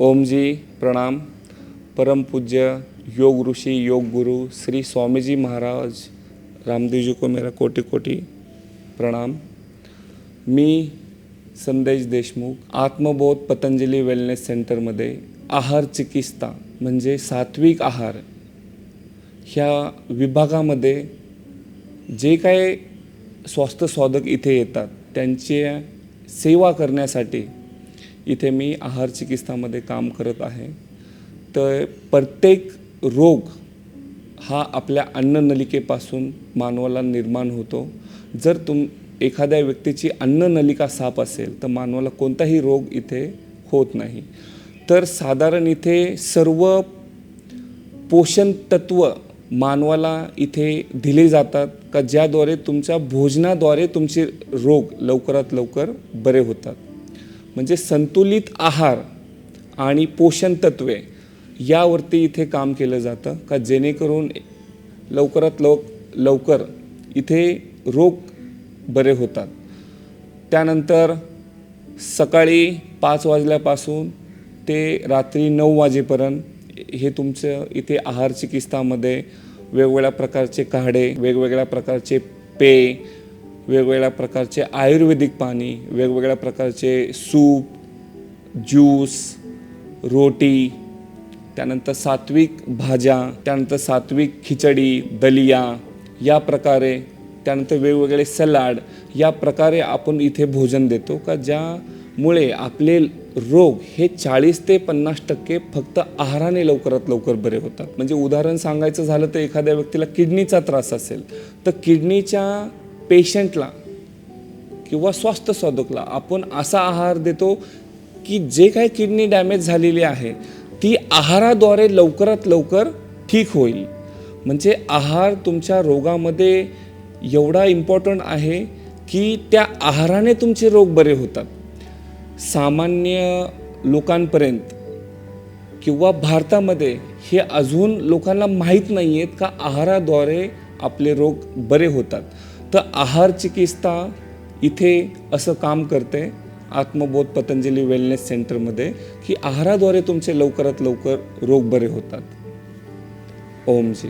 ओम जी प्रणाम। परम पूज्य योग ऋषि योग गुरु श्री स्वामी जी महाराज रामदेव जी को मेरा कोटि कोटि प्रणाम। मी संदेश देशमुख आत्मबोध पतंजली वेलनेस सेंटरमध्ये आहार चिकित्सा म्हणजे सात्विक आहार ह्या विभागामध्ये जे काय स्वास्थ्यशोधक इथे येतात त्यांची सेवा करण्यासाठी इथे मी आहार चिकित्सामध्ये काम करत आहे। तर प्रत्येक रोग हा आपल्या अन्ननलिकेपासून मानवाला निर्माण होतो। जर एखाद्या व्यक्तीची अन्ननलिका साफ असेल तर मानवाला कोणताही रोग इथे होत नाही। तर साधारण इथे सर्व पोषण तत्व मानवाला इथे दिले जातात का ज्याद्वारे तुमच्या भोजनाद्वारे तुमचे रोग लवकरात लवकर बरे होतात। म्हणजे संतुलित आहार आणि पोषण तत्वे यावरती इथे काम केलं जातं का जेणेकरून लवकरात लवकर इथे रोग बरे होतात। त्यानंतर सकाळी 5 वाजल्यापासून ते रात्री 9 वाजेपर्यंत हे तुमचं इथे आहार चिकित्सामध्ये वेगवेगळ्या प्रकारचे काढे, वेगवेगळ्या प्रकारचे पेय, वेगवेगळ्या प्रकारचे आयुर्वेदिक पाणी, वेगवेगळ्या प्रकारचे सूप, ज्यूस, रोटी, त्यानंतर सात्विक भाज्या, त्यानंतर सात्विक खिचडी, दलिया या प्रकारे, त्यानंतर वेगवेगळे सलाड या प्रकारे आपण इथे भोजन देतो का ज्यामुळे आपले रोग हे 40 ते 50% फक्त आहाराने लवकरात लवकर बरे होतात। म्हणजे उदाहरण सांगायचं झालं तर एखाद्या व्यक्तीला किडनीचा त्रास असेल तर किडनीच्या पेशंटला किंवा स्वास्थ्यशोधकला आपण असा आहार देतो की जे काही किडनी डॅमेज झालेली आहे ती आहाराद्वारे लवकरात लवकर ठीक होईल। म्हणजे आहार तुमच्या रोगामध्ये एवढा इम्पॉर्टंट आहे की त्या आहाराने तुमचे रोग बरे होतात। सामान्य लोकांपर्यंत किंवा भारतामध्ये हे अजून लोकांना माहीत नाही आहेत का आहाराद्वारे आपले रोग बरे होतात। तर आहार चिकित्सा इथे असं काम करते आत्मबोध पतंजली वेलनेस सेंटरमध्ये की आहाराद्वारे तुमचे लवकरात लवकर रोग बरे होतात। ओम जी।